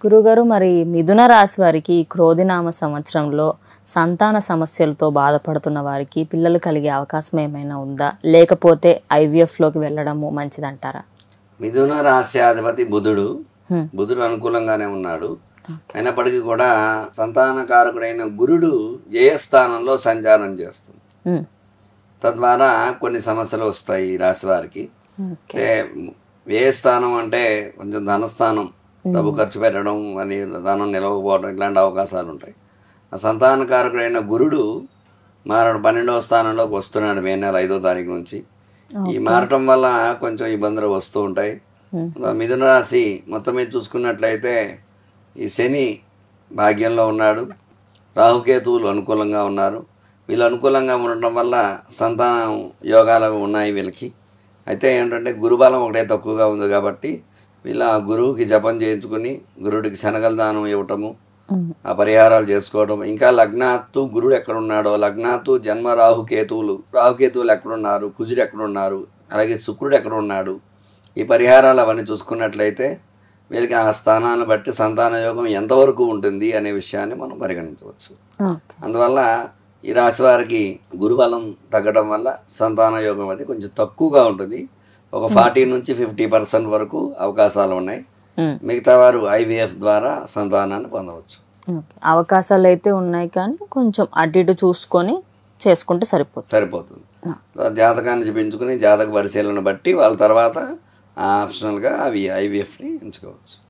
గురుగారు మరి మిథున రాశి వారికి ఈ క్రోధినామ సంవత్సరంలో సంతాన సమస్యలతో బాధపడుతున్న వారికి పిల్లలు కలిగే అవకాశం ఏమైనా ఉందా? లేకపోతే ఐవీఎఫ్లోకి వెళ్ళడము మంచిదంటారా? మిథున రాశ్యాధిపతి బుధుడు అనుకూలంగానే ఉన్నాడు. అయినప్పటికీ కూడా సంతానకారకుడైన గురుడు వ్యయస్థానంలో సంచారం చేస్తుంది. తద్వారా కొన్ని సమస్యలు వస్తాయి ఈ రాశి వారికి. అంటే వ్యయస్థానం అంటే కొంచెం ధనస్థానం, డబ్బు ఖర్చు పెట్టడం అని, ధనం నిలవకపోవడం, ఇట్లాంటి అవకాశాలు ఉంటాయి. ఆ సంతానకారకుడైన గురుడు 12వ స్థానంలోకి వస్తున్నాడు మే నెల 5వ తారీఖు నుంచి. ఈ మారటం వల్ల కొంచెం ఇబ్బందులు వస్తూ ఉంటాయి. మిథున రాశి మొత్తం మీద చూసుకున్నట్లయితే ఈ శని భాగ్యంలో ఉన్నాడు, రాహుకేతువులు అనుకూలంగా ఉన్నారు. వీళ్ళు అనుకూలంగా ఉండటం వల్ల సంతానం యోగాలు ఉన్నాయి వీళ్ళకి. అయితే ఏంటంటే గురుబలం ఒకటే తక్కువగా ఉంది కాబట్టి వీళ్ళ గురువుకి జపం చేయించుకుని గురుడికి శనగల దానం ఇవ్వటము, ఆ పరిహారాలు చేసుకోవడం. ఇంకా లగ్నాత్తు గురుడు ఎక్కడున్నాడో, లగ్నాత్తు జన్మ రాహుకేతువులు ఎక్కడున్నారు, కుజుడు ఎక్కడున్నారు, అలాగే శుక్రుడు ఎక్కడున్నాడు, ఈ పరిహారాలు అవన్నీ చూసుకున్నట్లయితే వీళ్ళకి ఆ స్థానాన్ని బట్టి సంతాన యోగం ఎంతవరకు ఉంటుంది అనే విషయాన్ని మనం పరిగణించవచ్చు. అందువల్ల ఈ రాశి వారికి గురుబలం తగ్గడం వల్ల సంతాన యోగం అది కొంచెం తక్కువగా ఉంటుంది. ఒక 40 నుంచి 50% వరకు అవకాశాలు ఉన్నాయి. మిగతా వారు ఐవీఎఫ్ ద్వారా సంతానాన్ని పొందవచ్చు. అవకాశాలు అయితే ఉన్నాయి, కానీ కొంచెం అటు ఇటు చూసుకొని చేసుకుంటే సరిపోతుంది. జాతకాన్ని చూపించుకుని జాతక పరిశీలన బట్టి వాళ్ళ తర్వాత ఆప్షనల్గా అవి ఐవీఎఫ్ని ఎంచుకోవచ్చు.